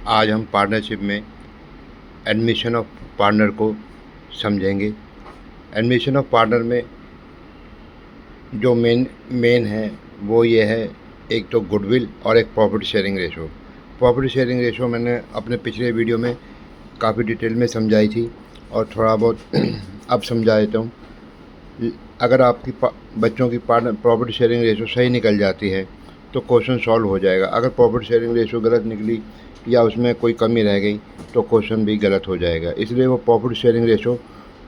आज हम पार्टनरशिप में एडमिशन ऑफ पार्टनर को समझेंगे। एडमिशन ऑफ पार्टनर में जो मेन है वो ये है, एक तो गुडविल और एक profit sharing ratio. Profit sharing ratio मैंने अपने पिछले वीडियो में काफ़ी डिटेल में समझाई थी और थोड़ा बहुत अब समझा देता हूँ। अगर आपकी बच्चों की प्रॉफिट शेयरिंग रेशो सही निकल जाती है तो क्वेश्चन सॉल्व हो जाएगा। अगर प्रॉफिट शेयरिंग रेशो गलत निकली या उसमें कोई कमी रह गई तो क्वेश्चन भी गलत हो जाएगा। इसलिए वो प्रॉफिट शेयरिंग रेशो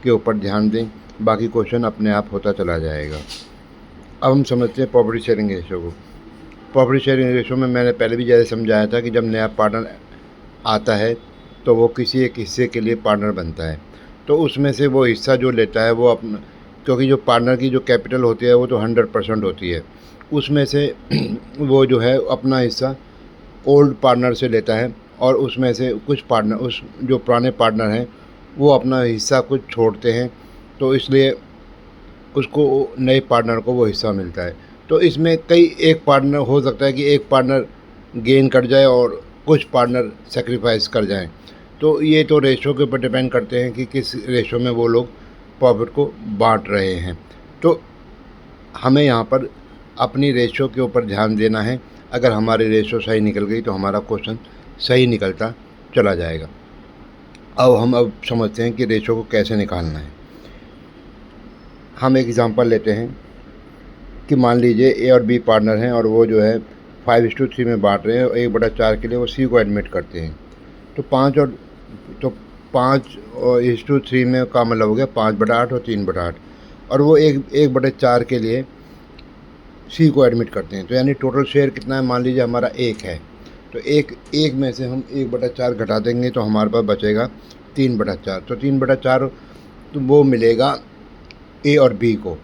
के ऊपर ध्यान दें, बाकी क्वेश्चन अपने आप होता चला जाएगा। अब हम समझते हैं प्रॉफिट शेयरिंग रेशो को। प्रॉफिट शेयरिंग रेशो में मैंने पहले भी जैसे समझाया था कि जब नया पार्टनर आता है तो वो किसी एक हिस्से के लिए पार्टनर बनता है, तो उसमें से वो हिस्सा जो लेता है वो अपना, क्योंकि जो पार्टनर की जो कैपिटल होती है वो तो 100% होती है, उसमें से वो जो है अपना हिस्सा ओल्ड पार्टनर से लेता है और उसमें से कुछ पार्टनर, उस जो पुराने पार्टनर हैं वो अपना हिस्सा कुछ छोड़ते हैं, तो इसलिए उसको नए पार्टनर को वो हिस्सा मिलता है। तो इसमें एक पार्टनर हो सकता है कि एक पार्टनर गेन कर जाए और कुछ पार्टनर सेक्रीफाइस कर जाएं। तो ये तो रेशो के ऊपर डिपेंड करते हैं कि किस रेशो में वो लोग प्रॉफिट को बांट रहे हैं। तो हमें यहाँ पर अपनी रेशो के ऊपर ध्यान देना है। अगर हमारी रेशो सही निकल गई तो हमारा क्वेश्चन सही निकलता चला जाएगा। अब समझते हैं कि रेशो को कैसे निकालना है। हम एक एग्ज़ाम्पल लेते हैं कि मान लीजिए ए और बी पार्टनर हैं और वो जो है 5:3 में बांट रहे हैं और 1/4 के लिए वो सी को एडमिट करते हैं। तो 5:3 में का मतलब हो गया 5/8 और 3/8, और वो 1/4 के लिए सी को एडमिट करते हैं। तो यानी टोटल शेयर कितना है, मान लीजिए हमारा 1 है, तो एक में से हम 1/4 घटा देंगे तो हमारे पास बचेगा 3/4। तो 3/4 तो वो मिलेगा ए और बी को।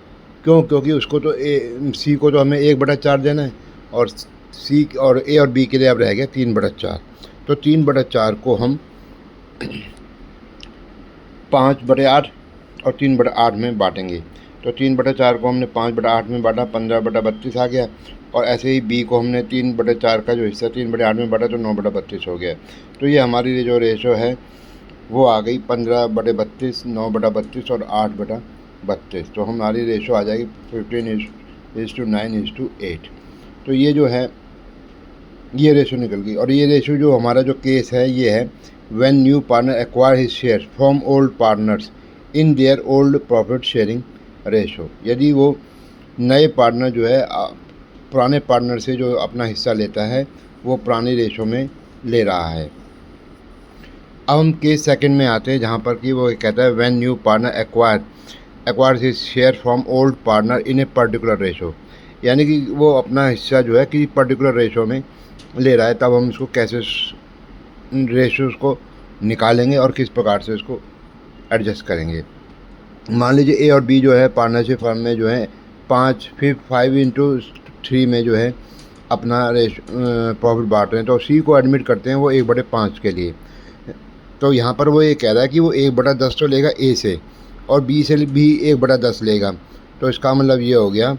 क्योंकि उसको तो सी को तो हमें 1/4 देना है और सी और ए और बी के लिए अब रह गया 3/4। तो 3/4 को हम 5/8 और 3/8 में बांटेंगे। तो 3/4 को हमने 5/8 में बांटा, 15/32 आ गया। और ऐसे ही बी को हमने 3/4 का जो हिस्सा 3/8 में बांटा तो 9/32 हो गया। तो ये हमारी जो रेशो है वो आ गई 15/32, 9/32 और 8/32। तो हमारी रेशो आ जाएगी 15:9:8। तो ये जो है ये रेशो निकल गई। और ये रेशो जो हमारा जो केस है ये है when new partner acquire his share from old partners in their old profit sharing ratio. यदि वो नए पार्टनर जो है पुराने पार्टनर से जो अपना हिस्सा लेता है वो पुरानी रेशो में ले रहा है। अब हम केस सेकंड में आते हैं जहाँ पर कि वो कहता है when new partner acquires his share from old partner in a particular ratio. यानी कि वो अपना हिस्सा जो है किसी पर्टिकुलर रेशो में ले रहा है। तब हम इसको कैसे रेशोज़ को निकालेंगे और किस प्रकार से इसको एडजस्ट करेंगे। मान लीजिए ए और बी जो है पार्टनरशिप फर्म में जो है 5/3 में जो है अपना प्रॉफिट बांट रहे हैं। तो सी को एडमिट करते हैं वो 1/5 के लिए। तो यहाँ पर वो ये कह रहा है कि वो 1/10 तो लेगा ए से और बी से भी 1/10 लेगा। तो इसका मतलब ये हो गया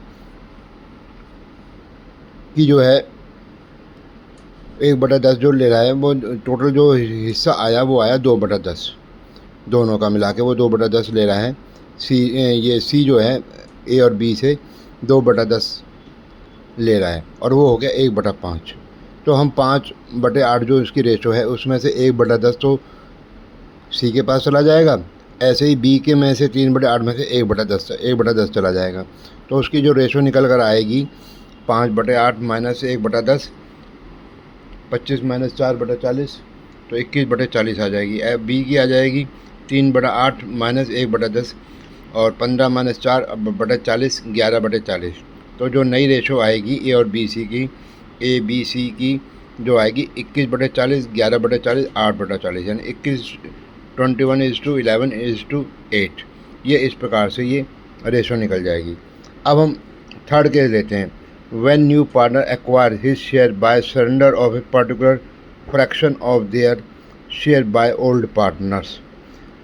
कि जो है 1/10 जो ले रहा है वो टोटल जो हिस्सा आया वो आया 2/10, दोनों का मिला के वो 2/10 ले रहा है। सी जो है ए और बी से 2/10 ले रहा है और वो हो गया 1/5। तो हम 5/8 जो इसकी रेशो है उसमें से 1/10 तो सी के पास चला जाएगा। ऐसे ही बी के में से 3/8 में से 1/10 चला जाएगा। तो उसकी जो रेशो निकल कर आएगी 5/8 माइनस 1/10, 25 माइनस 4/40, तो 21/40 आ जाएगी। बी की आ जाएगी 3/8 माइनस 1/10 और 15 माइनस 4/40, 11/40। तो जो नई रेशो आएगी ए और बी सी की, ए बी सी की जो आएगी 21/40, 11/40, 8/40, यानी 21:11:8। ये इस प्रकार से ये रेशो निकल जाएगी। अब हम थर्ड केस लेते हैं। When new partner acquires his share by surrender of a particular fraction of their share by old partners।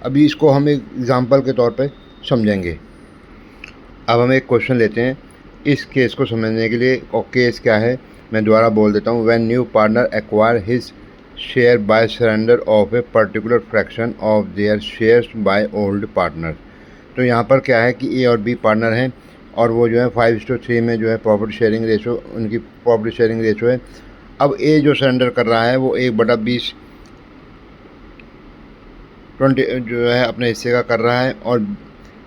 अभी इसको हम एक एग्ज़ाम्पल के तौर पे समझेंगे। अब हम एक क्वेश्चन लेते हैं इस केस को समझने के लिए। और केस क्या है मैं दोबारा बोल देता हूँ। When new partner acquire his share by surrender of a particular fraction of their shares by old partner. तो यहाँ पर क्या है कि ए और बी पार्टनर हैं और वो जो है 5:3 में जो है प्रॉफिट शेयरिंग रेशो, उनकी प्रॉफिट शेयरिंग रेशो है। अब ए जो सरेंडर कर रहा है वो 1/20 जो है अपने हिस्से का कर रहा है और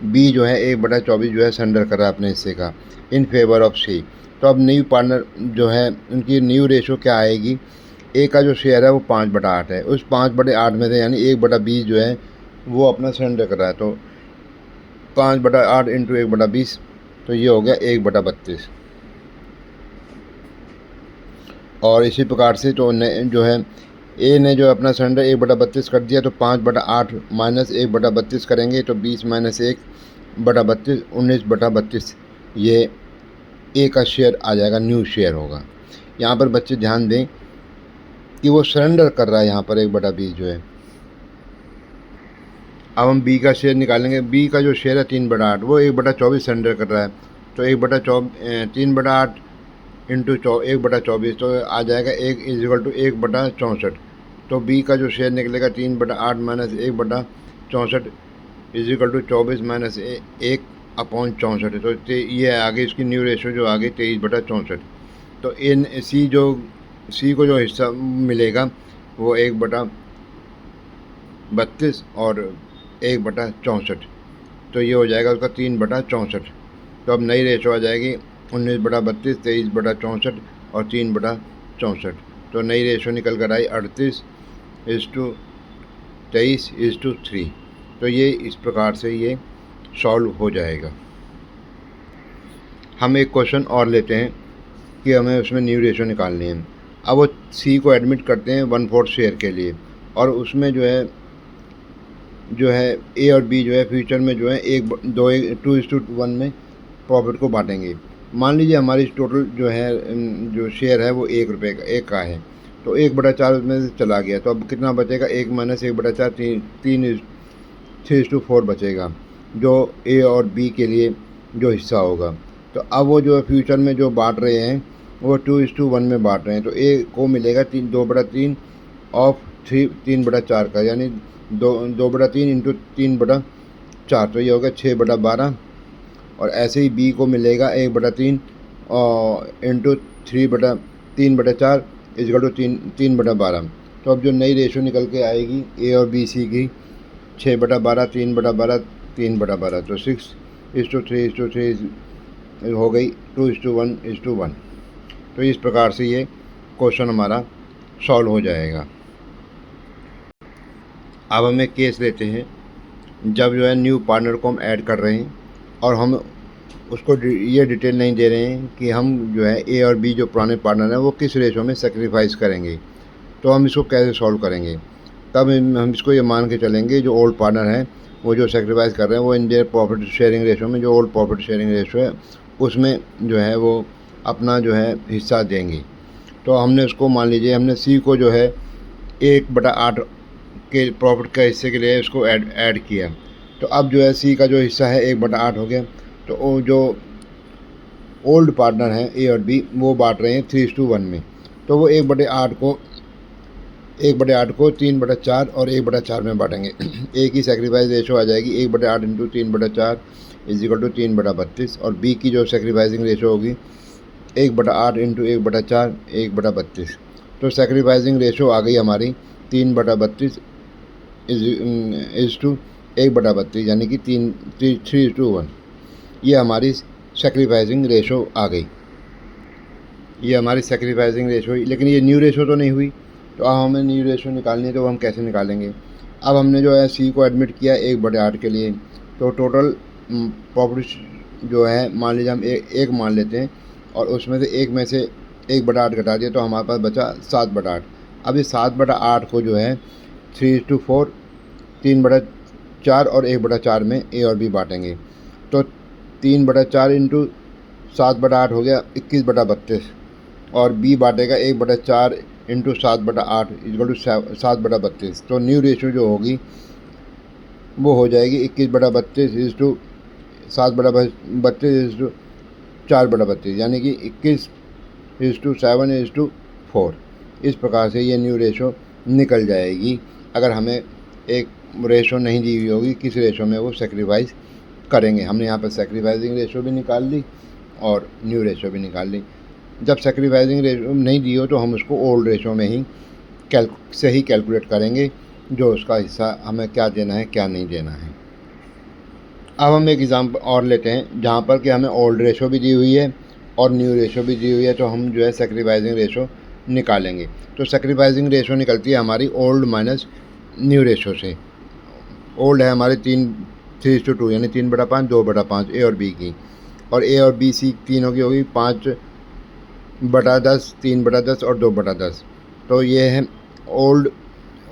बी जो है 1/24 जो है सरेंडर कर रहा है अपने हिस्से का इन फेवर ऑफ सी। तो अब न्यू पार्टनर जो है उनकी न्यू रेशो क्या आएगी, ए का जो शेयर है वो 5/8 है, उस 5/8 में से यानी 1/20 जो है वो अपना सरेंडर कर रहा है। तो 5/8 इंटू 1/20 तो ये हो गया 1/32। और इसी प्रकार से तो जो है ए ने जो अपना सरेंडर 1/32 कर दिया, तो 5/8 माइनस 1/32 करेंगे तो 20 माइनस 1/32 19/32 ये ए का शेयर आ जाएगा, न्यू शेयर होगा। यहाँ पर बच्चे ध्यान दें कि वो सरेंडर कर रहा है यहाँ पर 1/20 जो है। अब हम बी का शेयर निकालेंगे। बी का जो शेयर है 3/8, वो 1/24 सरेंडर कर रहा है, तो 3/8 इंटू 1/24 तो आ जाएगा 1 = 1/64। तो बी का जो शेयर निकलेगा 3/8 माइनस 1/64 = 24 माइनस 1/64। तो ये आगे इसकी न्यू रेशो जो आ गई 23/64। तो इन सी को जो हिस्सा मिलेगा वो 1/32 और 1/64, तो ये हो जाएगा उसका 3/64। तो अब नई रेशो आ जाएगी 19/32, 23/64 और 3/64। तो नई रेशो निकल कर आई 38:23:3। तो ये इस प्रकार से ये सॉल्व हो जाएगा। हम एक क्वेश्चन और लेते हैं कि हमें उसमें न्यू रेशो निकालनी है। अब वो सी को एडमिट करते हैं 1/4 शेयर के लिए और उसमें जो है ए और बी जो है फ्यूचर में जो है 2:1 में प्रॉफिट को बांटेंगे। मान लीजिए हमारी टोटल जो है जो शेयर है वो ₹1 का है, तो 1/4 उसमें से चला गया, तो अब कितना बचेगा, 1 माइनस 1/4 3:4 बचेगा जो ए और बी के लिए जो हिस्सा होगा। तो अब वो जो फ्यूचर में जो बांट रहे हैं वो 2:1 में बांट रहे हैं, तो ए को मिलेगा 2/3 ऑफ 3/4 का, यानी 2/3 इंटू 3/4, तो ये होगा 6/12। और ऐसे ही बी को मिलेगा 1/3 इंटू 3/4 = 3/12। तो अब जो नई रेशो निकल के आएगी ए और बी सी की 6/12 3/12 3/12, तो 6:3:3 हो गई 2:1:1। तो इस प्रकार से ये क्वेश्चन हमारा सॉल्व हो जाएगा। अब हम एक केस लेते हैं जब जो है न्यू पार्टनर को हम ऐड कर रहे हैं और हम उसको ये डिटेल नहीं दे रहे हैं कि हम जो है ए और बी जो पुराने पार्टनर हैं वो किस रेशो में सेक्रीफाइस करेंगे। तो हम इसको कैसे सॉल्व करेंगे, तब हम इसको ये मान के चलेंगे जो ओल्ड पार्टनर हैं वो जो सेक्रीफाइस कर रहे हैं वो in their profit sharing ratio में, जो ओल्ड प्रॉफिट शेयरिंग रेशो है उसमें जो है वो अपना जो है हिस्सा देंगे। तो हमने उसको मान लीजिए हमने सी को जो है 1/8 के प्रॉफिट के हिस्से के लिए उसको ऐड किया, तो अब जो है सी का जो हिस्सा है 1/8 हो गया। तो वो जो ओल्ड पार्टनर हैं ए और बी वो बांट रहे हैं 3:1 में, तो वो 1/8 को 3/4 और 1/4 में बांटेंगे। ए की सेक्रीफाइस रेशो आ जाएगी 1/8 इंटू 3/4 = 3/32 और बी की जो सेक्रीफाइसिंग रेशो होगी 1/8 इंटू 1/4 1/32। तो सेक्रीफाइसिंग रेशो आ गई हमारी 3/32 = 1/32, यानी कि 3:1। ये हमारी सेक्रीफाइसिंग रेशो आ गई, ये हमारी सेक्रीफाइसिंग रेशो हुई। लेकिन ये न्यू रेशो तो नहीं हुई, तो अब हमें न्यू रेशो निकालनी है, तो हम कैसे निकालेंगे। अब हमने जो है सी को एडमिट किया 1/8 के लिए, तो टोटल प्रॉफिट जो है मान लीजिए हम एक मान लेते हैं और उसमें से एक में से 1/8 घटा दिया तो हमारे पास बचा 7/8। अब इस 7/8 को जो है 3:4 3/4 और 1/4 में ए और बी बांटेंगे। तो 3/4 इंटू 7/8 हो गया 21/32 और बी बांटेगा 1/4 इंटू 7/8 = 7/32। तो न्यू रेशो जो होगी वो हो जाएगी 21/32 = 7/32 = 4/32, यानी कि 21:7:4। इस प्रकार से ये न्यू रेशो निकल जाएगी अगर हमें एक रेशो नहीं दी हुई होगी किस रेशो में वो सेक्रीफाइस करेंगे। हमने यहाँ पर सेक्रीफाइसिंग रेशो भी निकाल ली और न्यू रेशो भी निकाल ली। जब सेक्रीफाइसिंग रेशो नहीं दी हो तो हम उसको ओल्ड रेशो में ही कैलकुलेट करेंगे, जो उसका हिस्सा हमें क्या देना है क्या नहीं देना है। अब हम एक एग्जाम्पल और लेते हैं जहाँ पर कि हमें ओल्ड रेशो भी दी हुई है और न्यू रेशो भी दी हुई है, तो हम जो है सेक्रीफाइसिंग रेशो निकालेंगे। तो सेक्रीफाइसिंग रेशो निकलती है हमारी ओल्ड माइनस न्यू रेशो से। ओल्ड है हमारे 3:2 यानी 3/5 2/5 ए और बी की, और ए और बी सी तीनों की होगी 5/10 3/10 और 2/10। तो ये है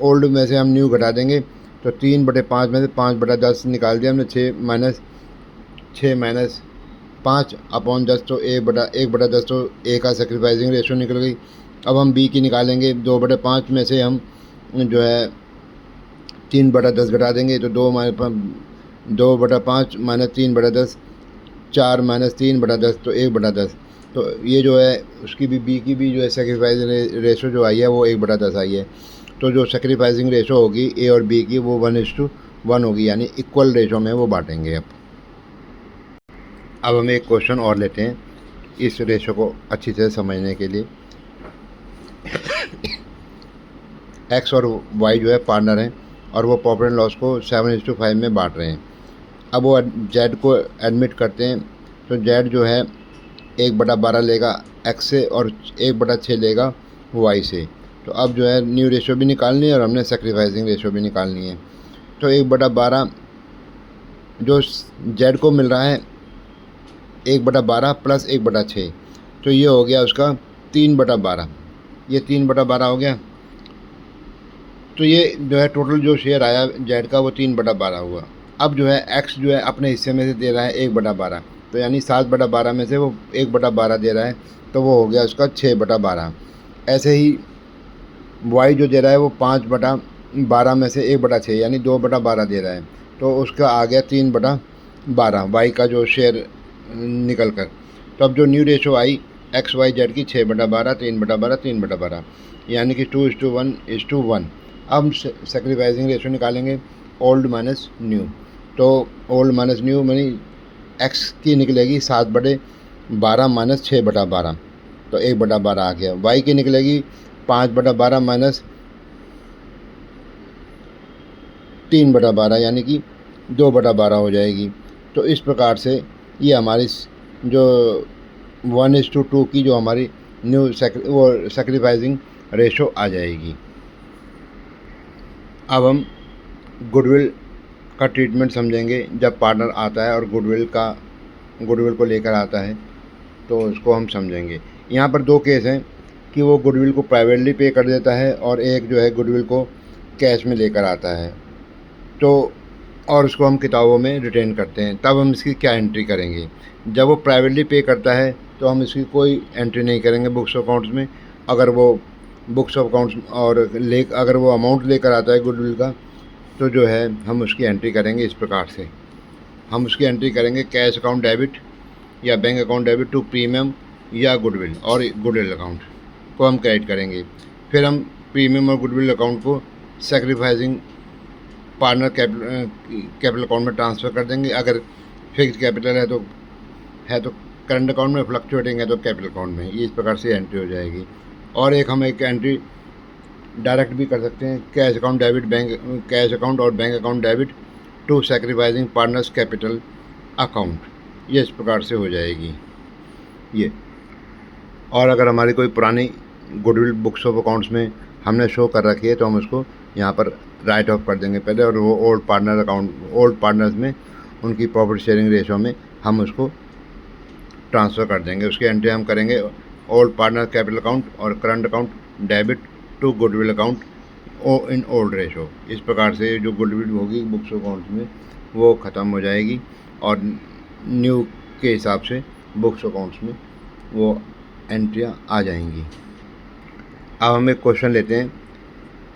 ओल्ड में से हम न्यू घटा देंगे तो 3/5 में से 5/10 निकाल दिया हमने। 6 माइनस 5/10 तो 1/10 तो ए का सेक्रीफाइसिंग रेशो निकल गई। अब हम बी की निकालेंगे। 2/5 में से हम जो है 3/10 घटा देंगे तो 2/5 माइनस 3/10 4 माइनस 3/10 तो 1/10। तो ये जो है उसकी भी बी की भी जो है सेक्रीफाइसिंग रेशो जो आई है वो 1/10 आई है। तो जो सेक्रीफाइसिंग रेशो होगी ए और बी की वो 1:1 होगी, यानी इक्वल रेशो में वो बांटेंगे। अब हम एक क्वेश्चन और लेते हैं इस रेशो को अच्छी तरह समझने के लिए। एक्स और वाई जो है पार्टनर हैं और वो प्रॉफिट एंड लॉस को 7:5 में बांट रहे हैं। अब वो जेड को एडमिट करते हैं तो जेड जो है 1/12 लेगा एक्स से और 1/6 लेगा वाई से। तो अब जो है न्यू रेशो भी निकालनी है और हमने सेक्रीफाइसिंग रेशो भी निकालनी है। तो 1/12 जो जेड को मिल रहा है 1/12 प्लस 1/6, तो ये हो गया उसका 3/12। ये 3/12 हो गया। तो ये जो है टोटल जो शेयर आया जेड का वो 3/12 हुआ। अब जो है एक्स जो है अपने हिस्से में से दे रहा है 1/12, तो यानी 7/12 में से वो 1/12 दे रहा है, तो वो हो गया उसका 6/12। ऐसे ही वाई जो दे रहा है वो 5/12 में से 1/6 यानी 2/12 दे रहा है, तो उसका आ गया 3/12 वाई का जो शेयर निकल कर। तो अब जो न्यू रेशो आई एक्स वाई जेड की 6/12 3/12 3/12 यानी कि 2:1:1। अब हम सेक्रीफाइसिंग रेशो निकालेंगे ओल्ड माइनस न्यू। तो ओल्ड माइनस न्यू यानी एक्स की निकलेगी 7/12 माइनस 6/12, तो 1/12 आ गया। वाई की निकलेगी 5/12 माइनस 3/12 यानी कि 2/12 हो जाएगी। तो इस प्रकार से ये हमारी जो 1:2 की जो हमारी न्यू सेक्रीफाइसिंग रेशो आ जाएगी। अब हम गुडविल का ट्रीटमेंट समझेंगे। जब पार्टनर आता है और गुडविल को लेकर आता है तो उसको हम समझेंगे। यहाँ पर दो केस हैं कि वो गुडविल को प्राइवेटली पे कर देता है और एक जो है गुडविल को कैश में लेकर आता है, तो और उसको हम किताबों में रिटेन करते हैं। तब हम इसकी क्या एंट्री करेंगे। जब वो प्राइवेटली पे करता है तो हम इसकी कोई एंट्री नहीं करेंगे बुक्स ऑफ अकाउंट्स में। अगर वो बुक्स ऑफ अकाउंट्स और अगर वो अमाउंट लेकर आता है गुडविल का, तो जो है हम उसकी एंट्री करेंगे इस प्रकार से। हम उसकी एंट्री करेंगे कैश अकाउंट डेबिट या bank account debit to premium या गुडविल और गुडविल अकाउंट को हम क्रेडिट करेंगे। फिर हम प्रीमियम और गुडविल अकाउंट को सेक्रीफाइसिंग पार्टनर कैपिटल अकाउंट में ट्रांसफ़र कर देंगे। अगर फिक्स कैपिटल है तो करंट अकाउंट में, फ्लक्चुएटिंग है तो कैपिटल अकाउंट में। ये इस प्रकार से एंट्री हो जाएगी। और एक हम एक एंट्री डायरेक्ट भी कर सकते हैं, cash account debit cash account और bank account debit to sacrificing partners capital account. ये इस प्रकार से हो जाएगी ये। और अगर हमारी कोई पुरानी गुडविल बुक्स ऑफ अकाउंट्स में हमने शो कर रखी है तो हम उसको यहाँ पर राइट ऑफ कर देंगे पहले, और वो ओल्ड पार्टनर्स में उनकी प्रॉफिट शेयरिंग रेशो में हम उसको ट्रांसफ़र कर देंगे। उसकी एंट्री हम करेंगे ओल्ड पार्टनर कैपिटल अकाउंट और current account debit to goodwill account in old ratio. इस प्रकार से जो गुडविल होगी बुक्स ऑफ अकाउंट्स में वो ख़त्म हो जाएगी और न्यू के हिसाब से बुक्स अकाउंट्स में वो एंट्रियाँ आ जाएंगी। अब हम एक क्वेश्चन लेते हैं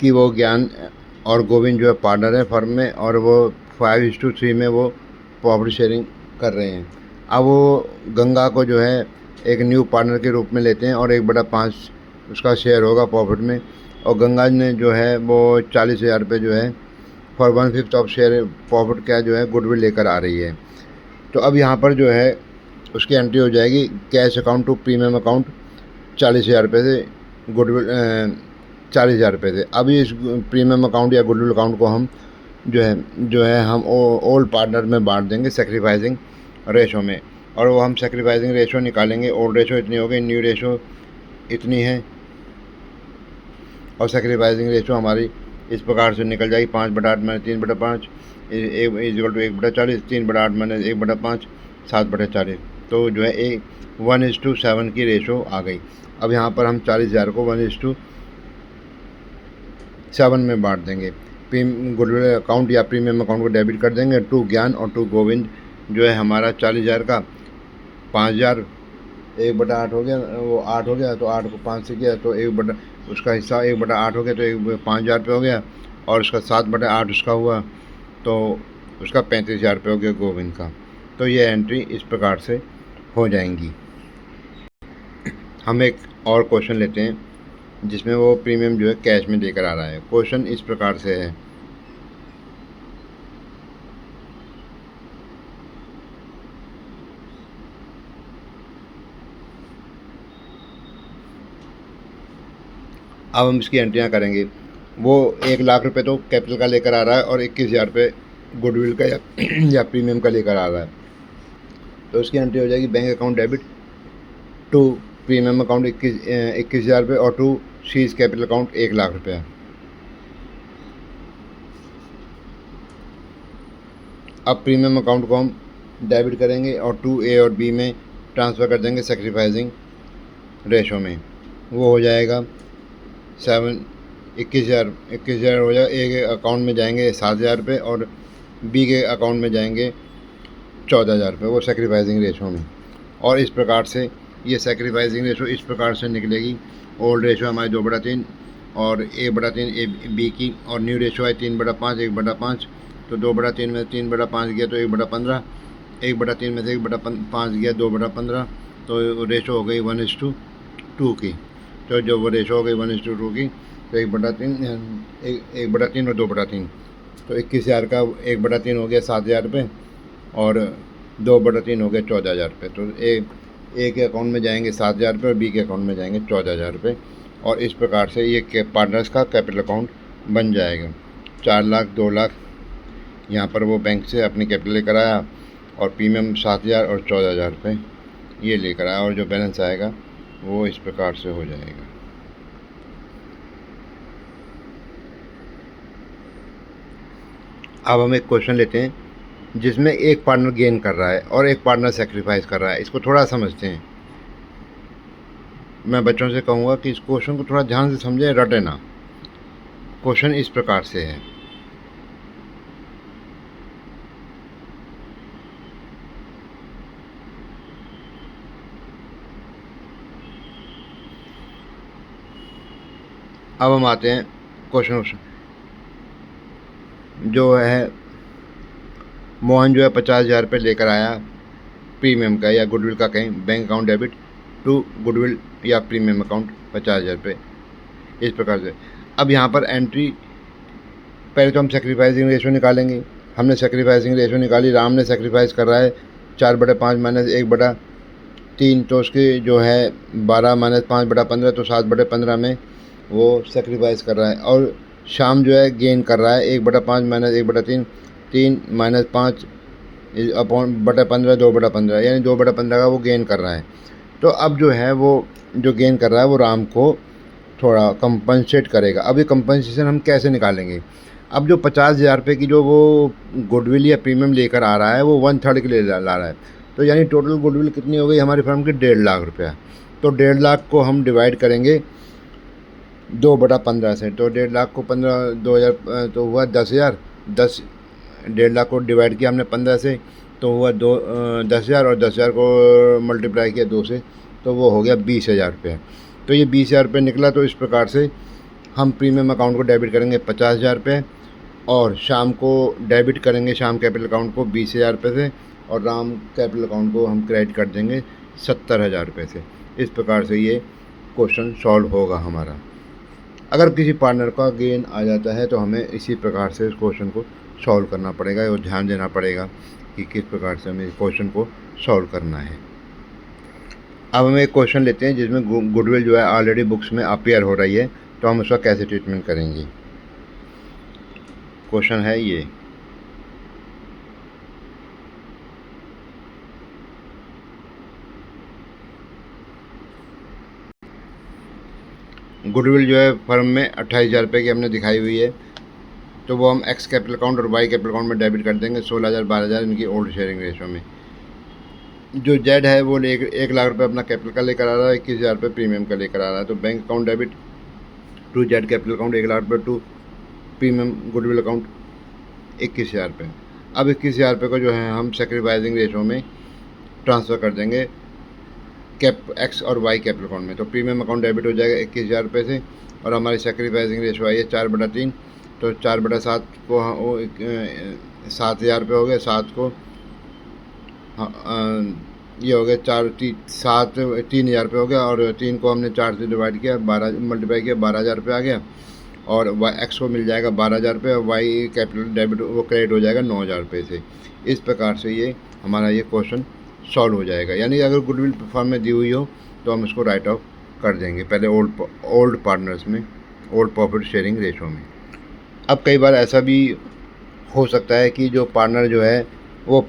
कि वो ज्ञान और गोविंद जो है पार्टनर है फर्म में और वो 5:3 में वो प्रॉफिट शेयरिंग कर रहे हैं। अब वो गंगा को जो है एक न्यू पार्टनर के रूप में लेते हैं और 1/5 उसका शेयर होगा प्रॉफिट में, और गंगा ने जो है वो 40,000 रुपये जो है फॉर 1/5 ऑफ शेयर प्रॉफिट क्या जो है गुडविल लेकर आ रही है। तो अब यहाँ पर जो है उसकी एंट्री हो जाएगी cash account to premium account 40,000 रुपये से गुडविल 40,000 रुपये से। अब इस प्रीमियम अकाउंट या गुडविल अकाउंट को हम जो है हम ओल्ड पार्टनर में बांट देंगे सेक्रीफाइसिंग रेशो में, और वो हम सेक्रीफाइसिंग रेशो निकालेंगे। ओल्ड रेशो इतनी हो गई, न्यू रेशो इतनी है, और सेक्रीफाइसिंग रेशो हमारी इस प्रकार से निकल जाएगी 5/8 - 3/5 इक्वल टू 1/40, 3/8 - 1/5 7/40। तो जो है 1:7 की रेशो आ गई। अब यहाँ पर हम 40,000 को 1:7 में बांट देंगे। गुडविल अकाउंट या प्रीमियम अकाउंट को डेबिट कर देंगे टू ज्ञान और टू गोविंद। जो है हमारा 40,000 का 5,000 1/8 हो गया, वो 8 हो गया, तो 8 को 5 से किया तो उसका हिस्सा 1/8 हो गया, तो 5,000 रुपये हो गया, और उसका 7/8 उसका हुआ, तो उसका 35,000 रुपये हो गया गोविंद का। तो ये एंट्री इस प्रकार से हो जाएंगी। हम एक और क्वेश्चन लेते हैं जिसमें वो प्रीमियम जो है कैश में देकर आ रहा है। क्वेश्चन इस प्रकार से है, अब हम इसकी एंट्रियाँ करेंगे। वो 1,00,000 रुपये तो कैपिटल का लेकर आ रहा है और 21,000 रुपये गुडविल का या प्रीमियम का लेकर आ रहा है। तो उसकी एंट्री हो जाएगी bank account debit to premium account 21,000 रुपये और टू सीज कैपिटल अकाउंट 1,00,000 रुपये। अब प्रीमियम अकाउंट को हम डेबिट करेंगे और टू ए और बी में ट्रांसफ़र कर देंगे सेक्रीफाइसिंग रेशो में। वो हो जाएगा 21,000 हो जाएगा। ए के अकाउंट में जाएंगे 7,000 रुपये और बी के अकाउंट में जाएंगे 14,000 रुपये, वो सेक्रीफाइसिंग रेशो में। और इस प्रकार से ये सेक्रीफाइसिंग रेशो इस प्रकार से निकलेगी। ओल्ड रेशो हमारी 2/3 और 1/3 ए बी की, और न्यू रेशो है 3/5 1/5। तो 2/3 में 3/5 गया तो 1/15, 1/3 में से 1/5 गया 2/15, तो रेशो हो गई 1:2 की। तो जो वो रेशो हो गई 1:2 की, तो 1/3 और 2/3, तो 21,000 का 1/3 हो गया 7,000 रुपये और 2/3 हो गया 14,000 रुपये। तो ए के अकाउंट में जाएंगे 7,000 रुपये और बी के अकाउंट में जाएंगे 14,000 रुपये। और इस प्रकार से ये पार्टनर्स का कैपिटल अकाउंट बन जाएगा। 4 लाख 2 लाख यहाँ पर वो बैंक से अपनी कैपिटल लेकर आया, और प्रीमियम 7,000 और 14,000 रुपये ये लेकर आया, और जो बैलेंस आएगा वो इस प्रकार से हो जाएगा। अब हम एक क्वेश्चन लेते हैं जिसमें एक पार्टनर गेन कर रहा है और एक पार्टनर सेक्रीफाइस कर रहा है। इसको थोड़ा समझते हैं। मैं बच्चों से कहूँगा कि इस क्वेश्चन को थोड़ा ध्यान से समझें, रटे ना। क्वेश्चन इस प्रकार से है, अब हम आते हैं क्वेश्चन जो है। मोहन जो है 50,000 रुपये लेकर आया प्रीमियम का या गुडविल का, कहीं bank account debit to goodwill या प्रीमियम अकाउंट 50,000 रुपये, इस प्रकार से। अब यहाँ पर एंट्री पहले तो हम सेक्रीफाइसिंग रेशो निकालेंगे। हमने सेक्रीफाइसिंग रेशो निकाली। राम ने सेक्रीफाइस कर रहा है 4/5 - 1/3, तो उसकी जो है 12 - 5/15, तो 7/15 में वो सेक्रीफाइस कर रहा है। और शाम जो है गेन कर रहा है 1/5 - 1/3, 3 - 5 /15 2/15, यानी 2/15 का वो गेन कर रहा है। तो अब जो है वो जो गेन कर रहा है वो राम को थोड़ा कंपनसेट करेगा। अब ये कंपनसेशन हम कैसे निकालेंगे? अब जो 50,000 रुपये की जो वो गुडविल या प्रीमियम लेकर आ रहा है वो 1/3 के लिए ला रहा है। तो यानी टोटल गुडविल कितनी हो गई हमारी फर्म की? 1.5 लाख रुपया। तो 1.5 लाख को हम डिवाइड करेंगे 2/15 से। तो 1.5 लाख को 2,000 तो हुआ 10,000। 1.5 लाख को डिवाइड किया हमने 15 से, तो हुआ 10,000, और 10,000 को मल्टीप्लाई किया 2 से, तो वो हो गया 20,000 रुपये। तो ये 20,000 रुपये निकला। तो इस प्रकार से हम प्रीमियम अकाउंट को डेबिट करेंगे 50,000 रुपये, और शाम को डेबिट करेंगे शाम कैपिटल अकाउंट को 20,000 रुपये से, और राम कैपिटल अकाउंट को हम क्रेडिट कर देंगे 70,000 रुपये से। इस प्रकार से ये क्वेश्चन सॉल्व होगा हमारा। अगर किसी पार्टनर का गेन आ जाता है तो हमें इसी प्रकार से इस क्वेश्चन को सॉल्व करना पड़ेगा और ध्यान देना पड़ेगा कि किस प्रकार से हमें इस क्वेश्चन को सॉल्व करना है। अब हम एक क्वेश्चन लेते हैं जिसमें गुडविल जो है ऑलरेडी बुक्स में अपीयर हो रही है, तो हम उसका कैसे ट्रीटमेंट करेंगे। क्वेश्चन है ये, गुडविल जो है फर्म में 28,000 रुपये की हमने दिखाई हुई है, तो वो हम एक्स कैपिटल अकाउंट और वाई कैपिटल अकाउंट में डेबिट कर देंगे 16,000 12,000 इनकी ओल्ड शेयरिंग रेशो में। जो जेड है वो 1 लाख रुपये अपना कैपिटल का लेकर आ रहा है, 21,000 रुपये प्रीमियम का लेकर आ रहा है। तो bank account debit to Z capital account 1 lakh रुपये टू प्रीमियम गुडविल अकाउंट 21,000 रुपये। अब 21,000 रुपये को जो है हम सेक्रीफाइसिंग रेशो में ट्रांसफ़र कर देंगे एक्स और वाई कैपिटल अकाउंट में। तो प्रीमियम अकाउंट डेबिट हो जाएगा 21,000 रुपये से, और हमारी सेक्रीफाइसिंग रेशो आई है 4/3, तो 4/7 को 7,000 रुपये हो गए, 7 को ये हो गया 3,000 रुपये हो गया, और 3 को हमने 4 से डिवाइड किया, 12 मल्टीप्लाई किया, 12,000 रुपये आ गया, और एक्स को मिल जाएगा 12,000 रुपये, और वाई कैपिटल डेबिट वो क्रेडिट हो जाएगा 9,000 रुपये से। इस प्रकार से ये हमारा ये क्वेश्चन सॉल्व हो जाएगा। यानी अगर गुडविल फॉर्म में दी हुई हो तो हम इसको राइट ऑफ कर देंगे पहले ओल्ड पार्टनर्स में, ओल्ड प्रॉफिट शेयरिंग रेशो में। अब कई बार ऐसा भी हो सकता है कि जो पार्टनर जो है वो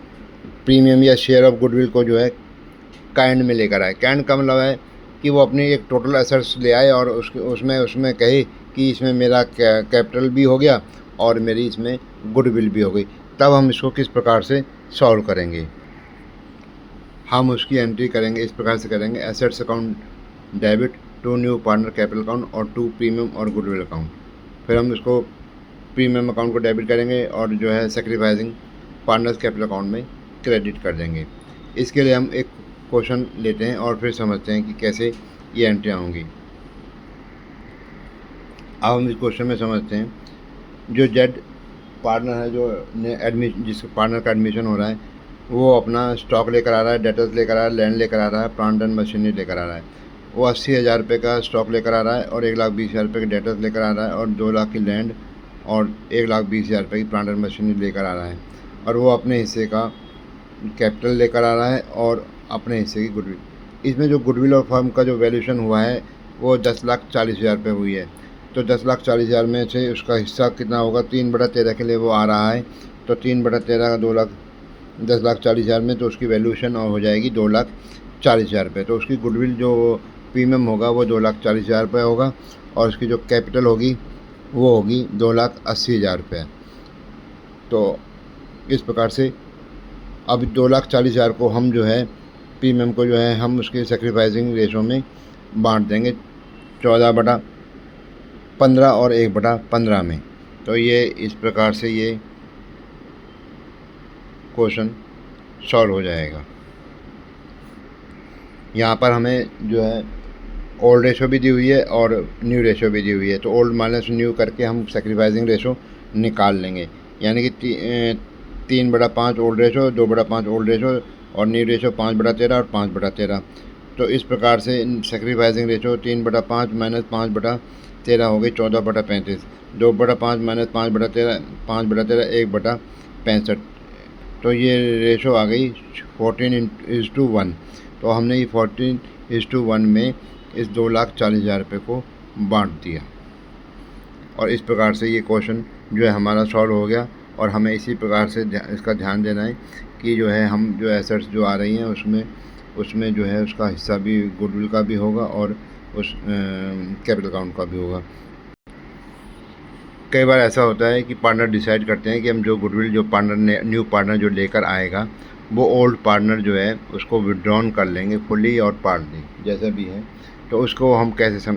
प्रीमियम या शेयर ऑफ गुडविल को जो है काइंड में लेकर आए। काइंड का मतलब है कि वो अपनी एक टोटल एसेट्स ले आए और उसमें कहे कि इसमें मेरा कैपिटल भी हो गया और मेरी इसमें गुडविल भी हो गई। तब हम इसको किस प्रकार से सॉल्व करेंगे, हम उसकी एंट्री करेंगे, इस प्रकार से करेंगे, assets account debit to new partner capital account और टू प्रीमियम और गुडविल अकाउंट। फिर हम इसको प्रीमियम अकाउंट को डेबिट करेंगे और जो है सेक्रीफाइसिंग पार्टनर्स कैपिटल अकाउंट में क्रेडिट कर देंगे। इसके लिए हम एक क्वेश्चन लेते हैं और फिर समझते हैं कि कैसे ये एंट्रियाँ होंगी। अब हम इस क्वेश्चन में समझते हैं, जो जेड पार्टनर है, जो जिस पार्टनर का एडमिशन हो रहा है, वो अपना स्टॉक लेकर आ रहा है, डेटर्स लेकर आ रहा है, लैंड लेकर आ रहा है, प्लांट एंड मशीनरी लेकर आ रहा है। वो 80,000 रुपये का स्टॉक लेकर आ रहा है और 1,20,000 रुपये के डेटर्स लेकर आ रहा है, और 2 लाख की लैंड और 1,20,000 रुपये की प्लांट एंड मशीनरी लेकर आ रहा है, और वो अपने हिस्से का कैपिटल लेकर आ रहा है और अपने हिस्से की गुडविल। इसमें जो गुडविल और फर्म का जो वैल्यूशन हुआ है वो 10,40,000 रुपये हुई है। तो 10,40,000 में से उसका हिस्सा कितना होगा, 3/13 के लिए वो आ रहा है। तो 3/13 का 10,40,000 में, तो उसकी वैल्यूशन हो जाएगी 2,40,000 रुपये। तो उसकी गुडविल जो प्रीमियम होगा वो 2,40,000 रुपये होगा, और उसकी जो कैपिटल होगी वो होगी 2,80,000 रुपये। तो इस प्रकार से अब 2,40,000 को हम जो है प्रीमियम को जो है हम उसके सेक्रीफाइसिंग रेशो में बांट देंगे 14/15 और 1/15 में। तो ये इस प्रकार से ये क्वेश्चन सॉल्व हो जाएगा। यहाँ पर हमें जो है ओल्ड रेशो भी दी हुई है और न्यू रेशो भी दी हुई है, तो ओल्ड माइनस न्यू करके हम सेक्रीफाइसिंग रेशो निकाल लेंगे। यानी कि 3/5 ओल्ड रेशो, 2/5 ओल्ड रेशो और न्यू रेशो 5/13 और 5/13। तो इस प्रकार से सेक्रीफाइसिंग रेशो 3/5 माइनस 5/13 हो गई 14/35, 2/5 माइनस 5/13 5/13 1/65। तो ये रेशो आ गई 14:1। तो हमने ये 14:1 में इस 2,40,000 रुपये को बांट दिया, और इस प्रकार से ये क्वेश्चन जो है हमारा सॉल्व हो गया। और हमें इसी प्रकार से इसका ध्यान देना है कि जो है हम जो एसेट्स जो आ रही हैं उसमें जो है उसका हिस्सा भी गुडविल का भी होगा और उस कैपिटल अकाउंट का भी होगा। कई बार ऐसा होता है कि पार्टनर डिसाइड करते हैं कि हम जो गुडविल जो न्यू पार्टनर जो लेकर आएगा वो ओल्ड पार्टनर जो है उसको विड्रॉन कर लेंगे फुली और पार्टली जैसा भी है। तो उसको हम कैसे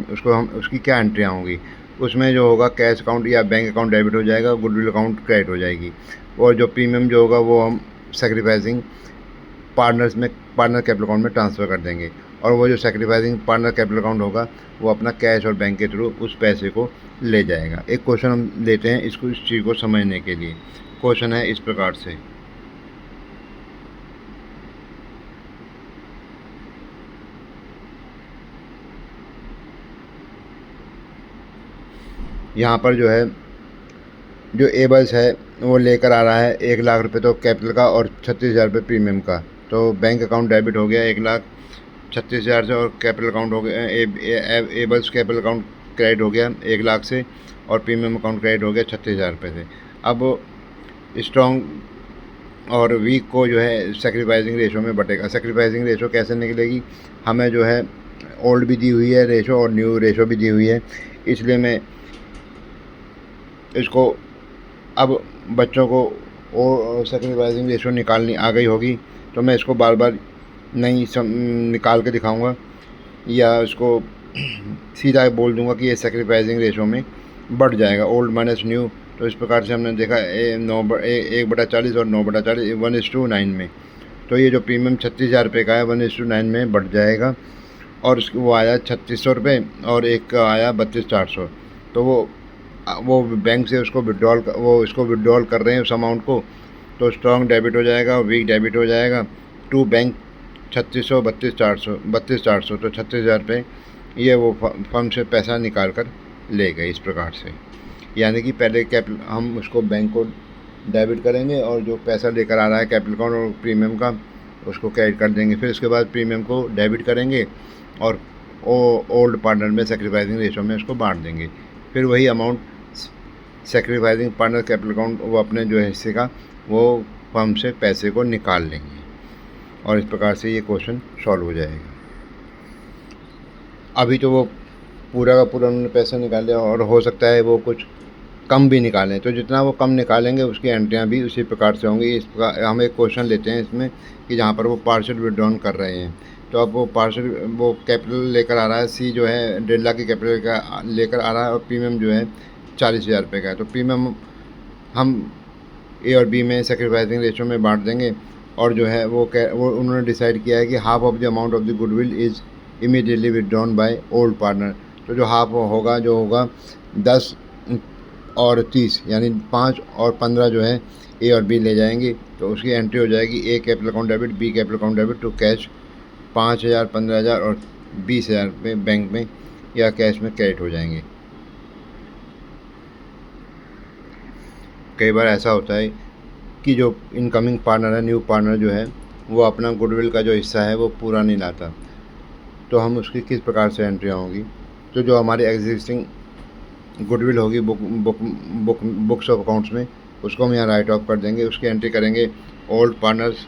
उसकी क्या एंट्रियाँ होंगी, उसमें जो होगा कैश अकाउंट या बैंक अकाउंट डेबिट हो जाएगा, गुडविल अकाउंट क्रेडिट हो जाएगी, और जो प्रीमियम जो होगा वो हम सेक्रीफाइसिंग पार्टनर कैपिटल अकाउंट में ट्रांसफ़र कर देंगे, और वो जो सेक्रीफाइसिंग पार्टनर कैपिटल अकाउंट होगा वो अपना कैश और बैंक के थ्रू उस पैसे को ले जाएगा। एक क्वेश्चन हम लेते हैं इस चीज़ को समझने के लिए। क्वेश्चन है इस प्रकार से, यहाँ पर जो है जो एबल्स है वो लेकर आ रहा है 1,00,000 रुपये तो कैपिटल का और 36,000 रुपये प्रीमियम का। तो बैंक अकाउंट डेबिट हो गया 1,36,000 से, और कैपिटल अकाउंट हो गया एबल्स कैपिटल अकाउंट क्रेडिट हो गया 1,00,000 से, और प्रीमियम अकाउंट क्रेडिट हो गया 36,000 रुपये से। अब स्ट्रॉन्ग और वीक को जो है सेक्रीफाइसिंग रेशो में बटेगा। सेक्रीफाइसिंग रेशो कैसे निकलेगी, हमें जो है ओल्ड भी दी हुई है रेशो और न्यू रेशो भी दी हुई है, इसलिए मैं इसको अब बच्चों को और सेक्रीफाइसिंग रेशो निकालनी आ गई होगी तो मैं इसको बार बार नहीं निकाल के दिखाऊंगा, या इसको सीधा बोल दूंगा कि ये सेक्रीफाइसिंग रेशो में बढ़ जाएगा, ओल्ड माइनस न्यू। तो इस प्रकार से हमने देखा 1/40 और 9/40 1:9 में। तो ये जो प्रीमियम 36,000 रुपये का है 1:9 में बढ़ जाएगा, और वो आया 3,600 रुपये और एक का आया 32,400। तो वो बैंक से उसको इसको विड्रॉल कर रहे हैं उस अमाउंट को, तो स्ट्रॉन्ग डेबिट हो जाएगा और वीक डेबिट हो जाएगा टू बैंक 3,600 32,400 तो 36,000 रुपये ये वो फर्म से पैसा निकाल कर ले गए। इस प्रकार से यानी कि पहले हम उसको बैंक को डेबिट करेंगे और जो पैसा लेकर आ रहा है कैपिटल अकाउंट और प्रीमियम का उसको क्रेडिट कर देंगे, फिर उसके बाद प्रीमियम को डेबिट करेंगे और ओल्ड पार्टनर में सेक्रीफाइसिंग रेशो में उसको बांट देंगे, फिर वही amount sacrificing partner capital account वो अपने जो है हिस्से का वो फर्म से पैसे को निकाल लेंगे, और इस प्रकार से ये क्वेश्चन सॉल्व हो जाएगा। अभी तो वो पूरा का पूरा उन्होंने पैसा निकाले और हो सकता है वो कुछ कम भी निकालें, तो जितना वो कम निकालेंगे उसकी एंट्रियाँ भी उसी प्रकार से होंगी। इस प्रकार हम एक क्वेश्चन लेते हैं इसमें कि जहाँ पर वो पार्शियल विड्रॉन कर रहे हैं, तो अब वो कैपिटल लेकर आ रहा है, सी जो है 1.5 लाख की कैपिटल का लेकर आ रहा है और प्रीमियम जो है 40,000 रुपये का है। तो प्रीमियम हम ए और बी में सेक्रीफाइसिंग रेशो में बांट देंगे, और जो है वो उन्होंने डिसाइड किया है कि half of the amount of the goodwill is immediately withdrawn bye old partner. तो जो हाफ होगा 10 और 30 यानी 5 और 15 जो है ए और बी ले जाएंगे, तो उसकी एंट्री हो जाएगी A capital account debit B capital account debit to cash 5,000 15,000 और 20,000 रुपये बैंक में या कैश में क्रेडिट हो जाएंगे। कई बार ऐसा होता है कि जो इनकमिंग पार्टनर है, न्यू पार्टनर जो है, वो अपना गुडविल का जो हिस्सा है वो पूरा नहीं लाता, तो हम उसकी किस प्रकार से एंट्रियाँ होंगी। तो जो हमारी एग्जिस्टिंग गुडविल होगी बुक्स ऑफ अकाउंट्स में, उसको हम यहाँ राइट ऑफ कर देंगे, उसकी एंट्री करेंगे ओल्ड पार्टनर्स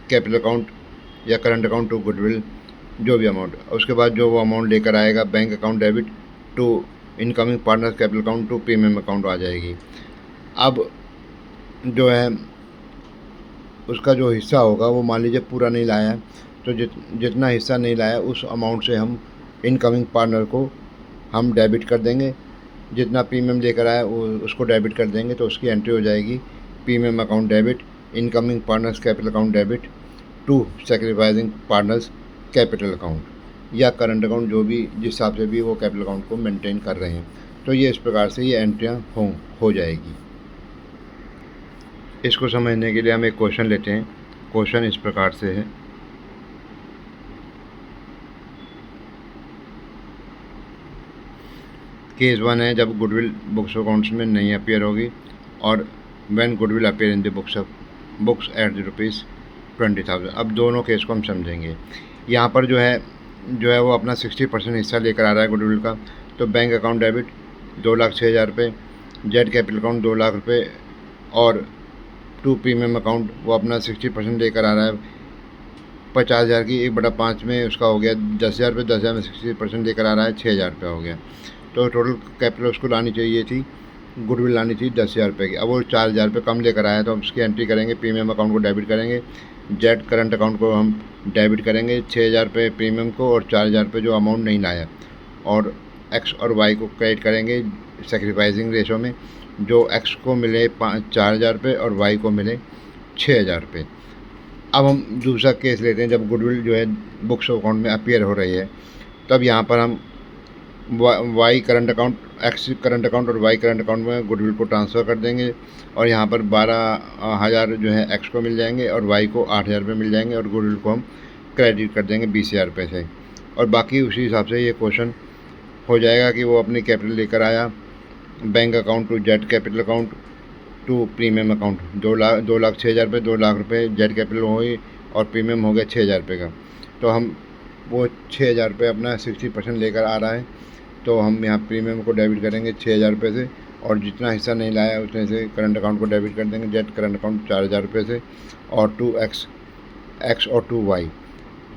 कैपिटल अकाउंट या करंट अकाउंट टू गुडविल जो भी अमाउंट, उसके बाद जो वो अमाउंट लेकर आएगा bank account debit to incoming partners capital account to premium account आ जाएगी। अब जो है उसका जो हिस्सा होगा वो मान लीजिए पूरा नहीं लाया है, तो जितना हिस्सा नहीं लाया उस अमाउंट से हम इनकमिंग पार्टनर को हम डेबिट कर देंगे, जितना प्रीमियम लेकर आया उसको डेबिट कर देंगे, तो उसकी एंट्री हो जाएगी premium account debit incoming partners capital account debit to sacrificing partners capital account या करंट अकाउंट, जो भी जिस हिसाब से भी वो कैपिटल अकाउंट को मेंटेन कर रहे हैं। तो ये इस प्रकार से ये एंट्रियाँ हो जाएगी। इसको समझने के लिए हम एक क्वेश्चन लेते हैं। क्वेश्चन इस प्रकार से है, केस 1 है जब गुडविल बुक्स ऑफ अकाउंट्स में नहीं अपीयर होगी, और when goodwill appear in the books at ₹20,000। अब दोनों केस को हम समझेंगे। यहाँ पर जो है वो अपना 60% हिस्सा लेकर आ रहा है गुडविल का, तो बैंक अकाउंट डेबिट 2,06,000 रुपये, जेड कैपिटल अकाउंट 2 लाख रुपये, और टू प्रीमियम अकाउंट वो अपना 60% लेकर आ रहा है 50,000 की 1/5 में उसका हो गया 10,000 रुपये, 10,000 में 60% लेकर आ रहा है 6,000 रुपये हो गया। तो टोटल कैपिटल उसको लानी चाहिए थी, गुडविल लानी थी 10,000 रुपये की, अब वो 4,000 रुपये कम लेकर आया, तो हम उसकी एंट्री करेंगे, प्रीमियम अकाउंट को डेबिट करेंगे, जेड करंट अकाउंट को हम डेबिट करेंगे 6,000 रुपये प्रीमियम को और 4,000 रुपये जो अमाउंट नहीं लाया, और एक्स और वाई को क्रेडिट करेंगे सेक्रीफाइसिंग रेशो में, जो एक्स को मिले 4,000 रुपये और वाई को मिले 6,000 रुपये। अब हम दूसरा केस लेते हैं जब गुडविल जो है बुक्स ऑफ अकाउंट में अपीयर हो रही है, तब यहाँ पर हम Y current account, X current account और वाई करंट अकाउंट में गुडविल को ट्रांसफ़र कर देंगे, और यहाँ पर 12,000 जो है एक्स को मिल जाएंगे और वाई को 8,000 रुपये मिल जाएंगे, और गुडविल को हम क्रेडिट कर देंगे 20,000 रुपये से, और बाकी उसी हिसाब से ये क्वेश्चन हो जाएगा कि वो अपनी कैपिटल लेकर आया bank account to Z capital account to premium account. 2,06,000 रुपये, 2 लाख रुपये जेड कैपिटल हो गई और प्रीमियम हो गया 6,000 रुपये का। तो हम वो 6,000 रुपये अपना 60% लेकर आ रहा है, तो हम यहाँ प्रीमियम को डेबिट करेंगे 6,000 रुपये से, और जितना हिस्सा नहीं लाया उतने से करंट अकाउंट को डेबिट कर देंगे। जेड करंट अकाउंट 4,000 रुपये से, और टू एक्स और टू वाई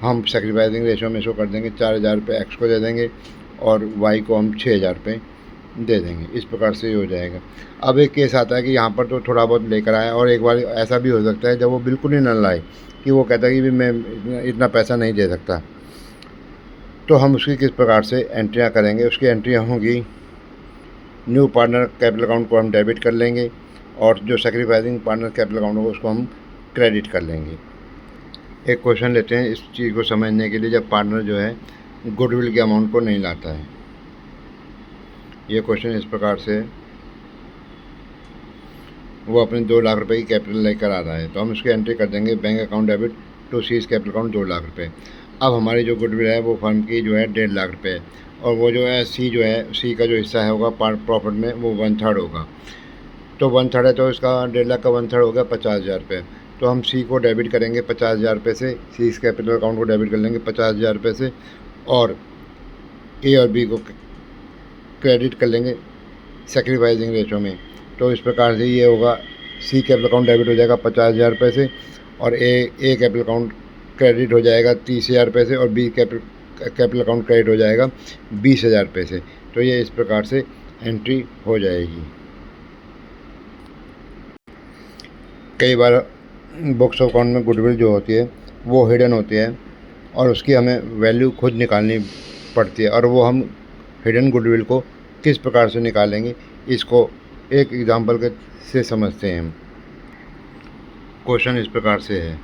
हम सेक्रीफाइसिंग रेशो में शो कर देंगे। 4,000 रुपये एक्स को दे देंगे और वाई को हम 6,000 रुपये दे देंगे। इस प्रकार से हो जाएगा। अब एक केस आता है कि यहाँ पर तो थोड़ा बहुत लेकर आया, और एक बार ऐसा भी हो सकता है जब वो बिल्कुल ही न लाए, कि वो कहता है कि भी मैं इतना पैसा नहीं दे सकता। तो हम उसकी किस प्रकार से एंट्रियाँ करेंगे? उसकी एंट्रियाँ होंगी, न्यू पार्टनर कैपिटल अकाउंट को हम डेबिट कर लेंगे, और जो सेक्रीफाइसिंग पार्टनर कैपिटल अकाउंट होगा उसको हम क्रेडिट कर लेंगे। एक क्वेश्चन लेते हैं इस चीज़ को समझने के लिए, जब पार्टनर जो है गुडविल के अमाउंट को नहीं लाता है। ये क्वेश्चन इस प्रकार से है, वो अपने 2 लाख रुपए की कैपिटल लेकर आ रहा है, तो हम उसकी एंट्री कर देंगे bank account debit to C's capital account 2 lakh रुपये। अब हमारी जो गुडविल है वो फर्म की जो है 1.5 लाख रुपये है, और वो जो है सी का जो हिस्सा है होगा प्रॉफिट में, वो 1/3 होगा। तो 1/3 है, तो इसका 1.5 लाख का 1/3 हो गया 50,000 रुपये। तो हम सी को डेबिट करेंगे 50,000 रुपये से, सी कैपिटल अकाउंट को डेबिट कर लेंगे 50,000 रुपये से, और ए और बी को क्रेडिट कर लेंगे सेक्रीफाइसिंग रेशो में। तो इस प्रकार से ये होगा, सी कैपिटल अकाउंट डेबिट हो जाएगा 50,000 रुपये से, और ए कैपिटल अकाउंट क्रेडिट हो जाएगा 30,000 रुपये से, और बी कैपिटल अकाउंट क्रेडिट हो जाएगा 20,000 रुपये से। तो ये इस प्रकार से एंट्री हो जाएगी। कई बार बुक्स ऑफ अकाउंट में गुडविल जो होती है वो हिडन होती है, और उसकी हमें वैल्यू खुद निकालनी पड़ती है, और वो हम हिडन गुडविल को किस प्रकार से निकालेंगे, इसको एक एग्जांपल से समझते हैं हम। क्वेश्चन इस प्रकार से है,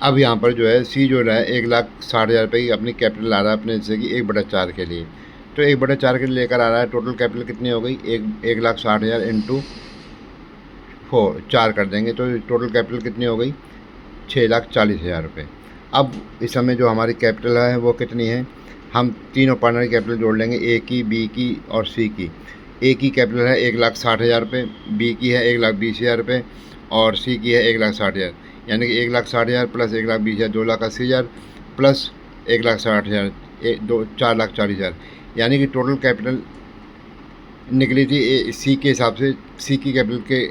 अब यहाँ पर जो है सी जो है 1,60,000 रुपये की अपनी कैपिटल ला रहा है अपने, जैसे कि 1/4 के लिए। तो 1/4 के लिए लेकर आ रहा है, टोटल कैपिटल कितनी हो गई, 1,60,000 इंटू 4 कर देंगे, तो टोटल कैपिटल कितनी हो गई 6,40,000 रुपये। अब इस समय जो हमारी कैपिटल है वो कितनी है, हम तीनों पार्टनर की कैपिटल जोड़ लेंगे, ए की, बी की और सी की। ए की कैपिटल है 1,60,000 रुपये, बी की है 1,20,000 रुपये, और सी की है 1,60,000, यानी कि 1,60,000 प्लस 1,20,000 2,80,000 प्लस 1,60,000 4,40,000, यानी कि टोटल कैपिटल निकली थी सी के हिसाब से, सी की कैपिटल के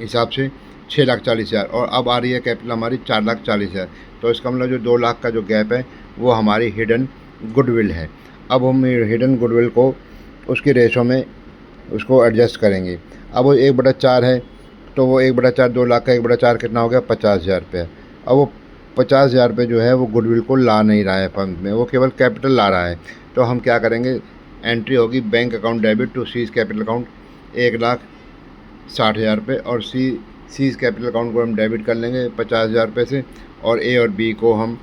हिसाब से 6,40,000, और अब आ रही है कैपिटल हमारी 4,40,000। तो इसका मतलब जो 2 लाख का जो गैप है वो हमारी हिडन गुडविल है। अब हम हिडन गुडविल को उसकी रेशो में उसको एडजस्ट करेंगे। अब वो 1/4 है, तो वो 1/4 2 लाख का 1/4 कितना हो गया 50,000 रुपये। अब वो 50,000 रुपये जो है वो गुडविल को ला नहीं रहा है फर्म में, वो केवल कैपिटल ला रहा है। तो हम क्या करेंगे, एंट्री होगी bank account debit to C's capital account 1,60,000 रुपये, और सीज कैपिटल अकाउंट को हम डेबिट कर लेंगे 50,000 रुपये से, और ए और बी को हम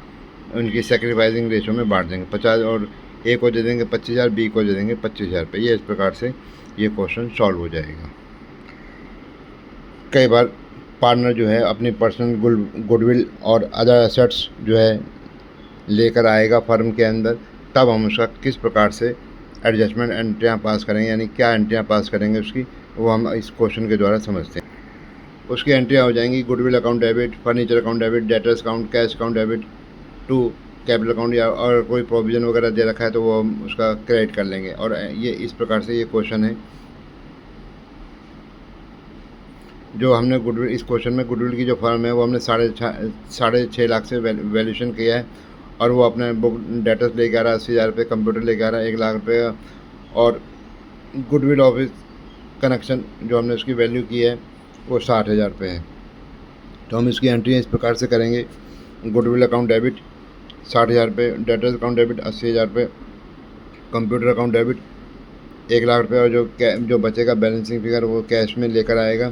उनकी सेक्रीफाइसिंग रेशो में बांट देंगे। 50 और ए को दे देंगे 25,000, बी को दे देंगे 25,000 रुपये। ये इस प्रकार से ये क्वेश्चन सॉल्व हो जाएगा। कई बार पार्टनर जो है अपनी पर्सनल गुडविल और अदर एसेट्स जो है लेकर आएगा फर्म के अंदर, तब हम उसका किस प्रकार से एडजस्टमेंट एंट्रियाँ पास करेंगे, यानी क्या एंट्रियाँ पास करेंगे उसकी, वो हम इस क्वेश्चन के द्वारा समझते हैं। उसकी एंट्रियाँ हो जाएंगी, goodwill account debit, furniture account debit, debtors account, cash account debit to capital account, या और कोई प्रोविज़न वगैरह दे रखा है तो वो हम उसका क्रेडिट कर लेंगे। और ये इस प्रकार से ये क्वेश्चन है जो हमने गुडविल, इस क्वेश्चन में गुडविल की जो फर्म है वो हमने 6.5 लाख से वैल्यूशन किया है, और वो अपने बुक डेटर्स लेके आ रहा है 80,000 रुपये, कंप्यूटर लेके आ रहा है 1 लाख रुपये, और गुडविल ऑफिस कनेक्शन जो हमने उसकी वैल्यू की है वो 60,000 रुपये है। तो हम इसकी एंट्री इस प्रकार से करेंगे, गुडविल अकाउंट डेबिट 60,000 रुपये, डेटर्स अकाउंट डेबिट 80,000 रुपये, कंप्यूटर अकाउंट डेबिट 1 लाख रुपये, और जो बचेगा बैलेंसिंग फिगर वो कैश में लेकर आएगा,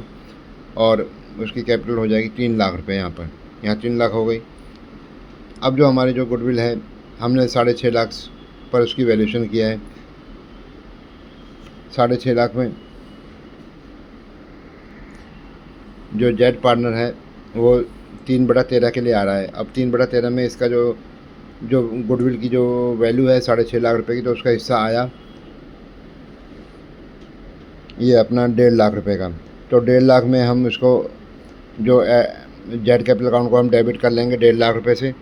और उसकी कैपिटल हो जाएगी 3 लाख रुपये। यहाँ 3 लाख हो गई। अब जो हमारी जो गुडविल है हमने 6.5 लाख पर उसकी वैल्यूशन किया है। 6.5 लाख में जो जेड पार्टनर है वो 3/13 के लिए आ रहा है। अब 3/13 में इसका जो जो गुडविल की जो वैल्यू है 6.5 लाख रुपए की, तो उसका हिस्सा आया ये अपना 1.5 लाख रुपए का। तो 1.5 लाख में हम इसको जो जेड कैपिटल अकाउंट को हम डेबिट कर लेंगे 1.5 लाख रुपए से,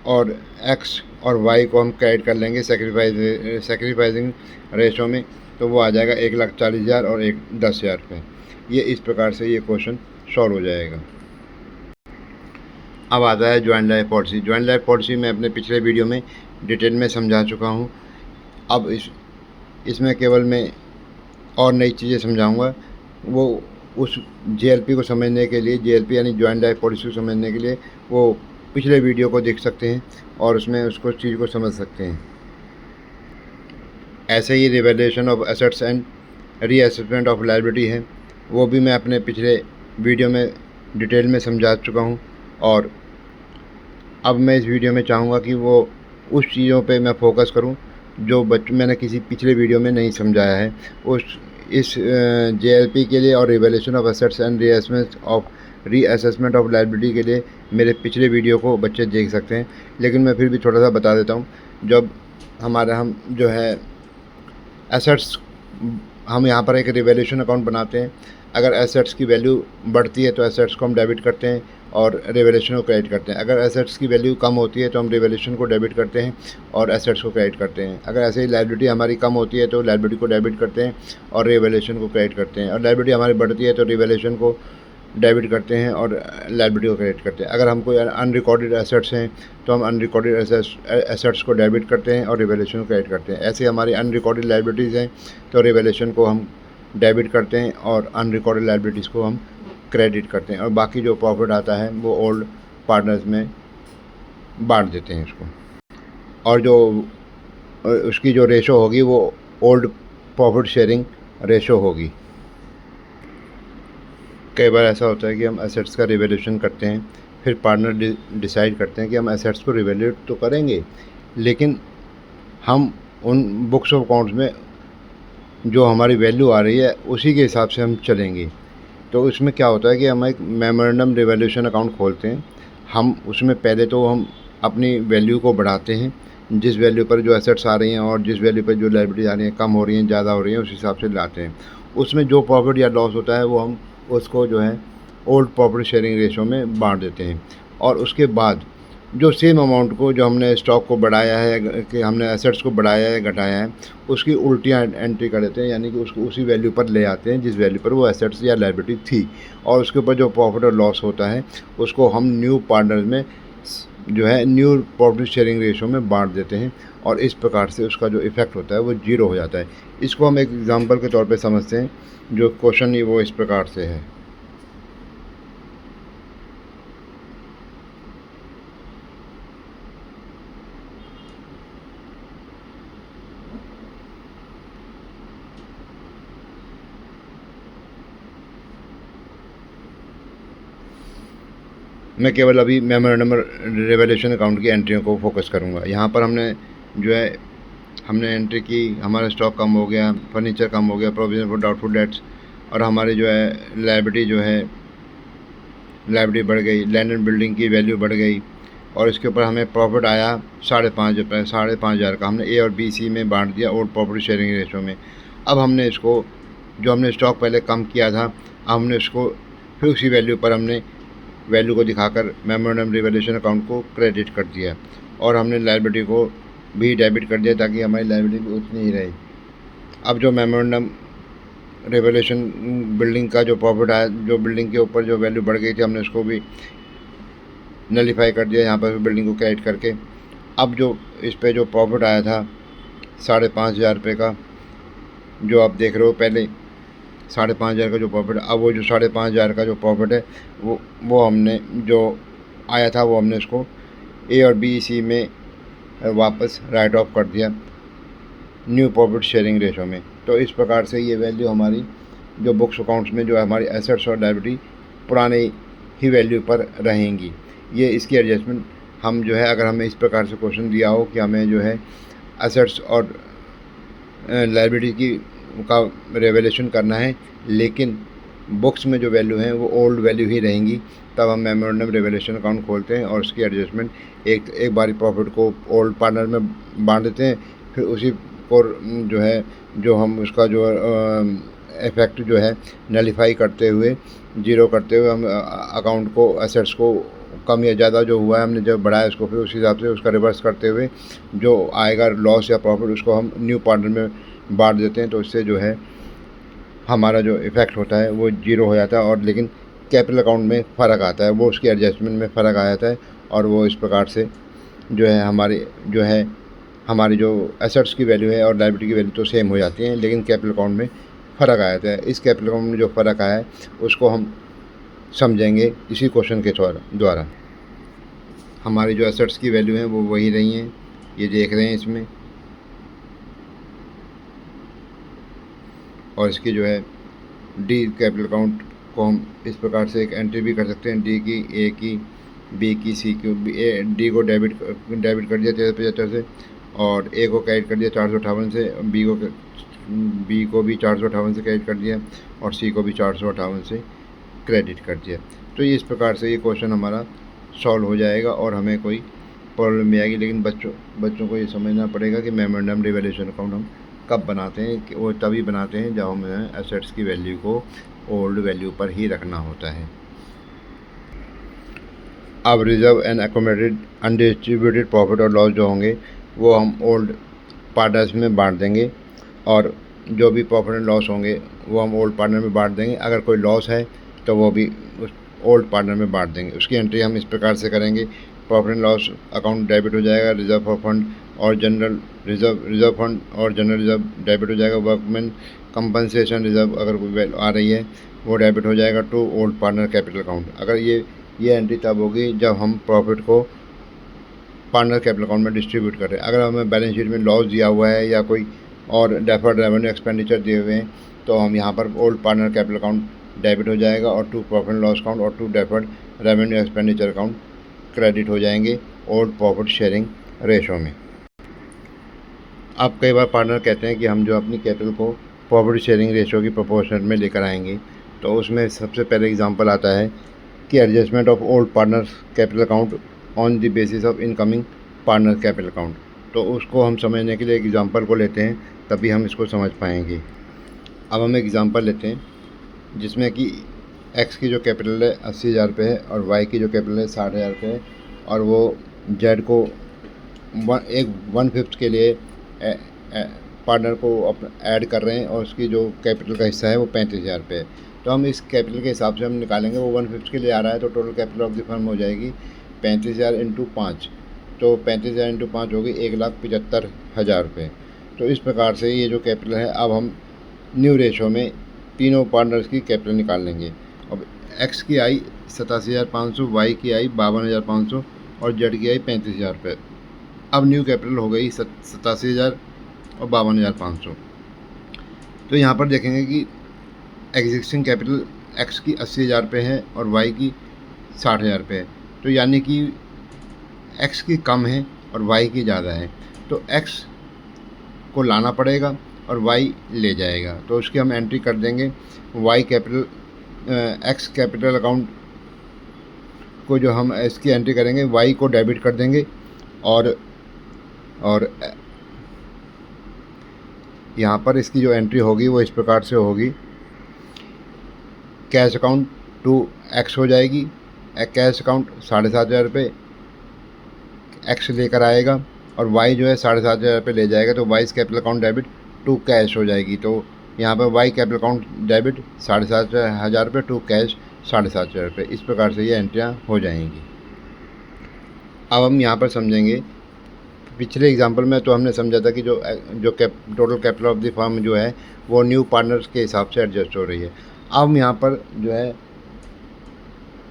और एक्स और वाई को हम क्रेडिट कर लेंगे सेक्रीफाइसिंग रेशो में, तो वो आ जाएगा 1,40,000 और 10,000 रुपये। ये इस प्रकार से ये क्वेश्चन सॉल्व हो जाएगा। अब आता है joint life policy. Joint life policy मैं अपने पिछले वीडियो में डिटेल में समझा चुका हूँ। अब इसमें केवल मैं और नई चीज़ें समझाऊंगा। वो उस जेएलपी को समझने के लिए, जेएलपी यानी जॉइंट लाइफ पॉलिसी को समझने के लिए वो पिछले वीडियो को देख सकते हैं और उसमें उसको चीज़ को समझ सकते हैं। ऐसे ही revaluation of assets and reassessment of liability है, वो भी मैं अपने पिछले वीडियो में डिटेल में समझा चुका हूँ। और अब मैं इस वीडियो में चाहूँगा कि वो उस चीज़ों पे मैं फोकस करूँ जो मैंने किसी पिछले वीडियो में नहीं समझाया है। इस जेएलपी के लिए और revaluation of assets and reassessment of liability के लिए मेरे पिछले वीडियो को बच्चे देख सकते हैं। लेकिन मैं फिर भी थोड़ा सा बता देता हूँ। जब हम जो है एसेट्स, हम यहाँ पर एक रिवैल्यूएशन अकाउंट बनाते हैं। अगर एसेट्स की वैल्यू बढ़ती है तो एसेट्स को हम डेबिट करते हैं और रिवैल्यूएशन को क्रेडिट करते हैं। अगर एसेट्स की वैल्यू कम होती है तो हम रिवैल्यूएशन को डेबिट करते हैं और एसेट्स को क्रेडिट करते हैं। अगर ऐसे ही लायबिलिटी हमारी कम होती है तो लायबिलिटी को डेबिट करते हैं और रिवैल्यूएशन को क्रेडिट करते हैं। और लायबिलिटी हमारी बढ़ती है तो रिवैल्यूएशन को डेबिट करते हैं और लायबिलिटी को क्रेडिट करते हैं। अगर हम कोई अनरिकॉर्डेड एसेट्स हैं तो हम अनरिकॉर्डेड एसेट्स को डेबिट करते हैं और रिवैल्यूएशन को क्रेडिट करते हैं। ऐसे हमारी अनरिकॉर्डेड लायबिलिटीज़ हैं तो रिवैल्यूएशन को हम डेबिट करते हैं और अनरिकॉर्डेड लायबिलिटीज़ को हम क्रेडिट करते हैं। और बाकी जो प्रॉफिट आता है वो ओल्ड पार्टनर्स में बांट देते हैं इसको। और जो उसकी जो रेशो होगी वो ओल्ड प्रॉफिट शेयरिंग रेशो होगी। कई बार ऐसा होता है कि हम एसेट्स का रिवैल्यूएशन करते हैं, फिर पार्टनर डिसाइड करते हैं कि हम एसेट्स को रिवैल्यूएट तो करेंगे, लेकिन हम उन बुक्स ऑफ अकाउंट्स में जो हमारी वैल्यू आ रही है उसी के हिसाब से हम चलेंगे। तो उसमें क्या होता है कि हम एक मेमोरेंडम रिवैल्यूएशन अकाउंट खोलते हैं। हम उसमें पहले तो हम अपनी वैल्यू को बढ़ाते हैं, जिस वैल्यू पर जो एसेट्स आ रही हैं और जिस वैल्यू पर जो लायबिलिटी आ रही हैं, कम हो रही हैं, ज़्यादा हो रही हैं, उस हिसाब से लाते हैं। उसमें जो प्रॉफिट या लॉस होता है वो हम उसको जो है ओल्ड प्रॉफिट शेयरिंग रेशो में बांट देते हैं। और उसके बाद जो सेम अमाउंट को, जो हमने स्टॉक को बढ़ाया है कि हमने एसेट्स को बढ़ाया है घटाया है, उसकी उल्टियाँ एंट्री कर देते हैं, यानी कि उसको उसी वैल्यू पर ले आते हैं जिस वैल्यू पर वो एसेट्स या लायबिलिटी थी। और उसके ऊपर जो प्रॉफिट और लॉस होता है उसको हम न्यू पार्टनर में जो है न्यू प्रॉफिट शेयरिंग रेशो में बांट देते हैं। और इस प्रकार से उसका जो इफ़ेक्ट होता है वो जीरो हो जाता है। इसको हम एक एग्जाम्पल के तौर पर समझते हैं। जो क्वेश्चन वो इस प्रकार से है। मैं केवल अभी मेमोरेंडम रिवैल्यूएशन अकाउंट की एंट्रियों को फोकस करूंगा। यहाँ पर हमने जो है हमने एंट्री की, हमारा स्टॉक कम हो गया, फर्नीचर कम हो गया, प्रोविजन फॉर डाउटफुल डेट्स, और हमारी जो है लायबिलिटी बढ़ गई, लैंड एंड बिल्डिंग की वैल्यू बढ़ गई। और इसके ऊपर हमें प्रॉफिट आया 5,500 का। हमने ए और बी सी में बांट दिया ओल्ड प्रॉफिट शेयरिंग रेशो में। अब हमने इसको, जो हमने स्टॉक पहले कम किया था, हमने उसको फिर उसी वैल्यू पर हमने वैल्यू को दिखाकर मेमोरेंडम रिवैल्यूएशन अकाउंट को क्रेडिट कर दिया और हमने लायबिलिटी को भी डेबिट कर दिया ताकि हमारी लायबिलिटी उतनी ही रहे। अब जो मेमोरेंडम रिवैल्यूएशन बिल्डिंग का जो प्रॉफिट आया, जो बिल्डिंग के ऊपर जो वैल्यू बढ़ गई थी, हमने उसको भी नलीफाई कर दिया यहाँ पर बिल्डिंग को क्रेडिट करके। अब जो इस पे जो प्रॉफिट आया था 5,500 रुपये का, जो आप देख रहे हो, पहले 5,500 का जो प्रॉफिट, अब वो जो 5,500 का जो प्रॉफिट है वो हमने जो आया था वो हमने उसको ए और बी सी में वापस राइट ऑफ कर दिया न्यू प्रॉफिट शेयरिंग रेशो में। तो इस प्रकार से ये वैल्यू हमारी जो बुक्स अकाउंट्स में जो हमारी एसेट्स और लायबिलिटी पुराने ही वैल्यू पर रहेंगी। ये इसकी एडजस्टमेंट हम जो है, अगर हमें इस प्रकार से क्वेश्चन दिया हो कि हमें जो है एसेट्स और लायबिलिटी की का रिवैल्यूएशन करना है, लेकिन बुक्स में जो वैल्यू हैं वो ओल्ड वैल्यू ही रहेंगी। तब हम मेमोरेंडम रिवैल्यूएशन अकाउंट खोलते हैं और उसकी एडजस्टमेंट एक बारी प्रॉफिट को ओल्ड पार्टनर में बांट देते हैं, फिर उसी को जो है जो हम उसका जो इफेक्ट जो है नलीफाई करते हुए, ज़ीरो करते हुए, हम अकाउंट को, एसेट्स को कम या ज़्यादा जो हुआ है हमने जब बढ़ाया उसको, फिर उस हिसाब से उसका रिवर्स करते हुए जो आएगा लॉस या प्रॉफिट उसको हम न्यू पार्टनर में बांट देते हैं। तो इससे जो है हमारा जो इफ़ेक्ट होता है वो ज़ीरो हो जाता है, और लेकिन कैपिटल अकाउंट में फ़र्क आता है, वो उसकी एडजस्टमेंट में फ़र्क आ जाता है, और वो इस प्रकार से जो है हमारी जो एसेट्स की वैल्यू है और लायबिलिटी की वैल्यू तो सेम हो जाती है, लेकिन कैपिटल अकाउंट में फ़र्क आ जाता है। इस कैपिटल अकाउंट में जो फ़र्क आया है उसको हम समझेंगे इसी क्वेश्चन के द्वारा। हमारी जो एसेट्स की वैल्यू है वो वही रही हैं, ये देख रहे हैं इसमें, और इसकी जो है डी कैपिटल अकाउंट को हम इस प्रकार से एक एंट्री भी कर सकते हैं, डी की, ए की, बी की, सी की। डी को डेबिट कर दिया 7375 से, और ए को क्रेडिट कर दिया 458 से, बी को भी 458 से क्रेडिट कर दिया, और सी को भी 458 से क्रेडिट कर दिया। तो इस प्रकार से ये क्वेश्चन हमारा सॉल्व हो जाएगा और हमें कोई प्रॉब्लम नहीं आएगी। लेकिन बच्चों को ये समझना पड़ेगा कि मेमोरेंडम रिवैल्यूएशन अकाउंट हम कब बनाते हैं, कि वो तभी बनाते हैं जब हमें एसेट्स की वैल्यू को ओल्ड वैल्यू पर ही रखना होता है। अब reserve and accumulated undistributed profit और लॉस जो होंगे वो हम ओल्ड पार्टनर्स में बांट देंगे, और जो भी प्रॉफिट एंड लॉस होंगे वो हम ओल्ड पार्टनर में बांट देंगे। अगर कोई लॉस है तो वो भी उस ओल्ड पार्टनर में बांट देंगे। उसकी एंट्री हम इस प्रकार से करेंगे, profit and loss account debit हो जाएगा, रिजर्व फॉर फंड और जनरल रिजर्व फंड और जनरल रिजर्व डेबिट हो जाएगा, वर्कमैन कंपनसेशन रिजर्व अगर कोई आ रही है वो डेबिट हो जाएगा to old partner capital account. अगर ये एंट्री तब होगी जब हम प्रॉफिट को पार्टनर कैपिटल अकाउंट में डिस्ट्रीब्यूट कर रहे हैं। अगर हमें बैलेंस शीट में लॉस दिया हुआ है या कोई और डेफर्ड रेवेन्यू एक्सपेंडिचर दिए हुए हैं तो हम यहाँ पर old partner capital account debit हो जाएगा, और to profit and loss account और to deferred revenue expenditure account credit हो जाएंगे ओल्ड प्रॉफिट शेयरिंग रेशो में। अब कई बार पार्टनर कहते हैं कि हम जो अपनी कैपिटल को प्रॉफिट शेयरिंग रेशो की प्रोपोर्शनल में लेकर आएंगे, तो उसमें सबसे पहले एग्जांपल आता है कि adjustment of old partner capital account on the basis of incoming partner capital account. तो उसको हम समझने के लिए एक एग्जांपल को लेते हैं, तभी हम इसको समझ पाएंगे। अब हम एग्जांपल लेते हैं जिसमें कि एक्स की जो कैपिटल है 80,000 रुपये है, और वाई की जो कैपिटल है 60,000 रुपये है, और वो जेड को 1/5 के लिए पार्टनर को ऐड कर रहे हैं, और उसकी जो कैपिटल का हिस्सा है वो 35,000 रुपये है। तो हम इस कैपिटल के हिसाब से हम निकालेंगे, वो 1/5 के लिए आ रहा है, तो total capital of the firm हो जाएगी 35,000 इंटू 5, तो 35,000 इंटू 5 होगी 1,75,000 रुपये। तो इस प्रकार से ये जो कैपिटल है अब हम न्यू रेशो में तीनों पार्टनर्स की कैपिटल निकाल लेंगे। अब एक्स की आई 87,500, वाई की आई 52,500 और जेड की आई 35,000 रुपये। अब न्यू कैपिटल हो गई 87,000 और 52,500। तो यहाँ पर देखेंगे कि एग्जिस्टिंग कैपिटल एक्स की 80,000 रुपये है और वाई की 60,000 रुपये है, तो यानी कि एक्स की कम है और वाई की ज़्यादा है, तो एक्स को लाना पड़ेगा और वाई ले जाएगा। तो उसकी हम एंट्री कर देंगे, Y capital X capital account को जो हम इसकी एंट्री करेंगे वाई को डेबिट कर देंगे, और यहाँ पर इसकी जो एंट्री होगी वो इस प्रकार से होगी, कैश अकाउंट टू एक्स हो जाएगी, कैश अकाउंट 7,500 रुपये एक्स लेकर आएगा, और वाई जो है 7,500 रुपये ले जाएगा, तो Y capital account debit to cash हो जाएगी। तो यहाँ पर वाई कैपिटल अकाउंट डेबिट 7,500 रुपये टू कैश 7,500 रुपये। इस प्रकार से ये एंट्रियाँ हो जाएंगी। अब हम यहाँ पर समझेंगे, पिछले एग्जांपल में तो हमने समझा था कि जो total capital of the firm जो है वो न्यू पार्टनर्स के हिसाब से एडजस्ट हो रही है। अब हम यहाँ पर जो है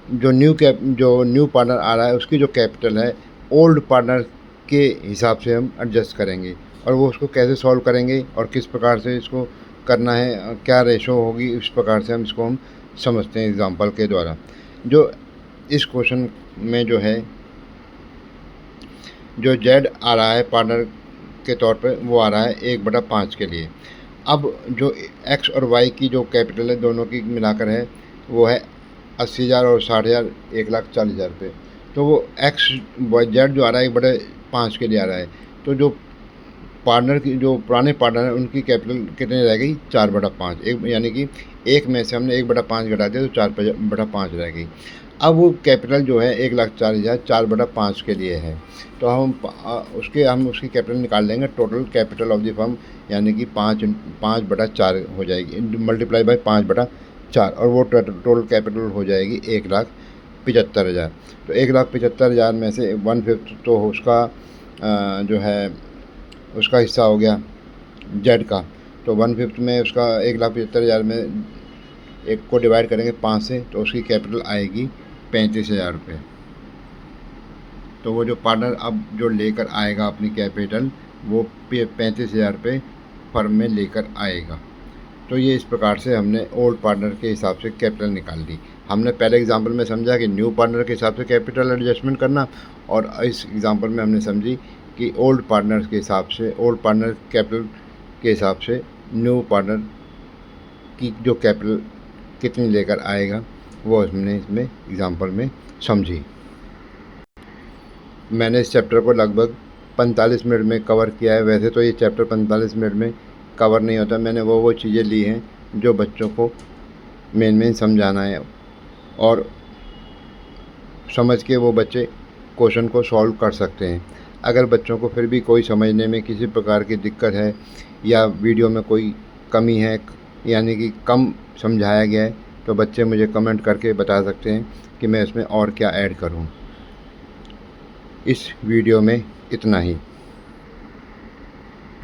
जो न्यू पार्टनर आ रहा है उसकी जो कैपिटल है ओल्ड पार्टनर के हिसाब से हम एडजस्ट करेंगे, और वो उसको कैसे सॉल्व करेंगे और किस प्रकार से इसको करना है, क्या रेशो होगी, इस प्रकार से हम समझते हैं एग्जांपल के द्वारा। जो इस क्वेश्चन में जो है जो जेड आ रहा है पार्टनर के तौर पे वो आ रहा है 1/5 के लिए। अब जो एक्स और वाई की जो कैपिटल है दोनों की मिलाकर है वो है 80,000 और 60,000, 1,40,000 रुपये। तो वो एक्स वाई जेड जो आ रहा है 1/5 के लिए आ रहा है। तो जो पार्टनर की जो पुराने पार्टनर हैं उनकी कैपिटल कितनी रह गई 4/5, एक यानी कि एक में से हमने 1/5 घटा दिया तो 4/5 रह गई। अब वो कैपिटल जो है 1,40,000 4/5 के लिए है। तो हम उसकी कैपिटल निकाल लेंगे, total capital of the firm यानी कि 5/4 हो जाएगी, मल्टीप्लाई बाय 5/4, और वो टोटल कैपिटल हो जाएगी 1,75,000। तो 1,75,000 में से 1/5 तो उसका जो है उसका हिस्सा हो गया जेड का। तो 1/5 में उसका 1,75,000 में एक को डिवाइड करेंगे 5 से तो उसकी कैपिटल आएगी 35,000 रुपये। तो वो जो पार्टनर अब जो लेकर आएगा अपनी कैपिटल वो 35,000 रुपये फर्म में लेकर आएगा। तो ये इस प्रकार से हमने ओल्ड पार्टनर के हिसाब से कैपिटल निकाल ली। हमने पहले एग्जांपल में समझा कि न्यू पार्टनर के हिसाब से कैपिटल एडजस्टमेंट करना, और इस एग्जांपल में हमने समझी कि ओल्ड पार्टनर के हिसाब से, ओल्ड पार्टनर कैपिटल के हिसाब से न्यू पार्टनर की जो कैपिटल कितनी लेकर आएगा वो हमने इसमें एग्जांपल में समझी। मैंने इस चैप्टर को लगभग 45 मिनट में कवर किया है। वैसे तो ये चैप्टर 45 मिनट में कवर नहीं होता। मैंने वो चीज़ें ली हैं जो बच्चों को मेन समझाना है, और समझ के वो बच्चे क्वेश्चन को सॉल्व कर सकते हैं। अगर बच्चों को फिर भी कोई समझने में किसी प्रकार की दिक्कत है या वीडियो में कोई कमी है यानी कि कम समझाया गया है तो बच्चे मुझे कमेंट करके बता सकते हैं कि मैं इसमें और क्या ऐड करूं। इस वीडियो में इतना ही।